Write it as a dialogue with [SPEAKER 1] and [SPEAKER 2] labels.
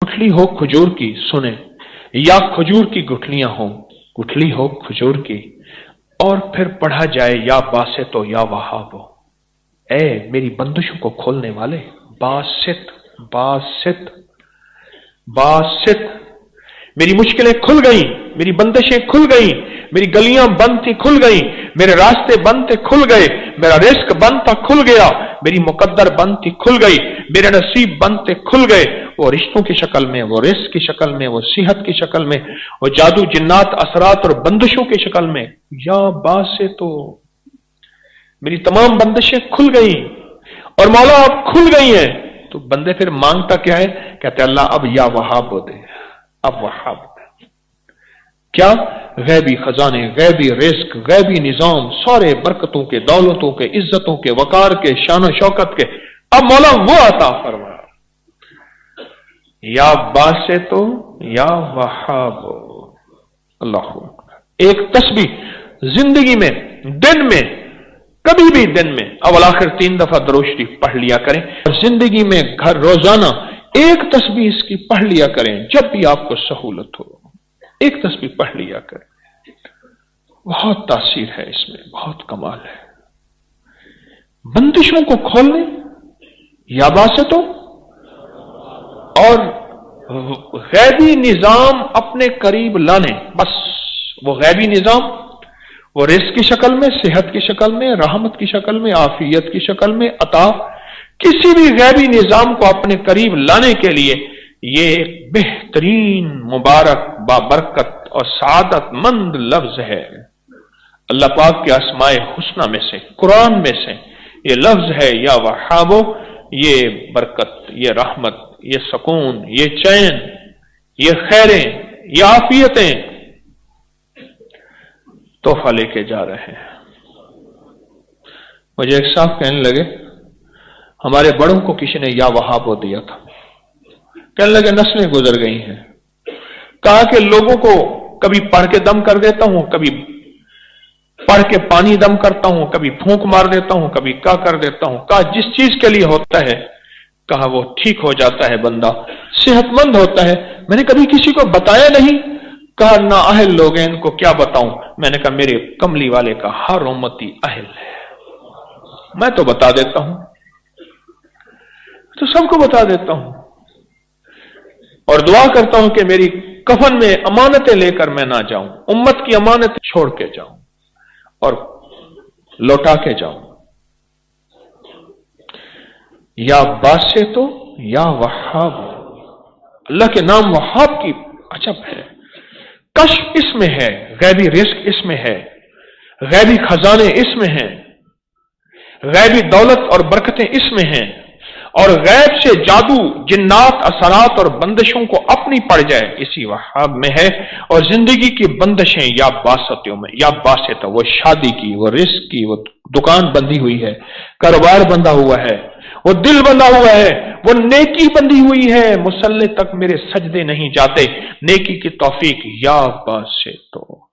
[SPEAKER 1] गुठली हो खजूर की, सुने, या खजूर की गुठलियां हो, गुठली हो खजूर की, और फिर पढ़ा जाए या बासित हो या वहाब हो। ए मेरी बंदिशों को खोलने वाले, बासित बासित बासित, मेरी मुश्किलें खुल गई, मेरी बंदिशें खुल गई, मेरी गलियां बंद थी खुल गई, मेरे रास्ते बंद थे खुल गए, मेरा रिस्क बंद था खुल गया, मेरी मुकद्दर बंद थी खुल गई, मेरे नसीब बंद थे खुल गए। वो रिश्तों की शक्ल में, वो रिस्क की शक्ल में, वो सेहत की शक्ल में, वो जादू जिन्नात असरात और बंदिशों की शक्ल में। या बासे तो मेरी तमाम बंदिशें खुल गई और मौला अब खुल गई हैं। तो बंदे फिर मांगता क्या है? कहते अल्लाह अब या वहाब दे, अब वहाब दे। क्या? गैबी खजाने, गैबी रिस्क, गैबी निजाम, सारे बरकतों के, दौलतों के, इज्जतों के, वकार के, शान शौकत के, अब मौला वो अता फरमा। या बासे तो या वहाब। अल्लाह। एक तस्बीह जिंदगी में, दिन में, कभी भी दिन में अवल आखिर 3 दफा दरूद शरीफ पढ़ लिया करें और जिंदगी में घर रोजाना एक तस्बीह इसकी पढ़ लिया करें। जब भी आपको सहूलत हो एक तस्बीह पढ़ लिया करें। बहुत तासीर है इसमें, बहुत कमाल है। बंदिशों को खोलने, या बासतों, और गैबी निजाम अपने करीब लाने। बस वो गैबी निजाम, वो रिस्क की शक्ल में, सेहत की शक्ल में, रहमत की शक्ल में, आफियत की शक्ल में, अता, किसी भी गैबी निजाम को अपने करीब लाने के लिए ये एक बेहतरीन, मुबारक, बाबरकत और सादत मंद लफ्ज है। अल्लाह पाक के अस्माए हुस्ना में से, कुरान में से ये लफ्ज है, या वहाबो। ये बरकत, ये रहमत, ये सुकून, ये चैन, ये खैरें, ये आफियतें तोहफा लेके जा रहे हैं। मुझे एक साहब कहने लगे हमारे बड़ों को किसी ने या वहाबो दिया था। कहने लगे नस्लें गुजर गई हैं। कहा कि लोगों को कभी पढ़ के दम कर देता हूं, कभी पढ़ के पानी दम करता हूं, कभी फूंक मार देता हूं, कभी क्या कर देता हूं। कहा जिस चीज के लिए होता है, कहा वो ठीक हो जाता है, बंदा सेहतमंद होता है। मैंने कभी किसी को बताया नहीं। कहा ना अहल लोग हैं, इनको क्या बताऊं। मैंने कहा मेरे कमली वाले का हर उम्मती अहल है, मैं तो बता देता हूं, तो सबको बता देता हूं और दुआ करता हूं कि मेरी कफन में अमानतें लेकर मैं ना जाऊं, उम्मत की अमानतें छोड़ के जाऊं और लौटा के जाऊं। या बासे तो या वहाब। अल्लाह के नाम वहाब की अजब है। कश्फ इसमें है, गैबी रिस्क इसमें है, गैबी खजाने इसमें हैं, गैबी दौलत और बरकतें इसमें हैं, और गैब से जादू, जिन्नात, असरात और बंदिशों को अपनी पड़ जाए इसी वहाब में है। और जिंदगी की बंदिशें या बासतों में, या बासत, वो शादी की, वो रिस्क की, वो दुकान बंधी हुई है, कारोबार बंधा हुआ है, वो दिल बंधा हुआ है, वो नेकी बंधी हुई है। मुसल्ले तक मेरे सजदे नहीं जाते, नेकी की तौफीक या बासतो।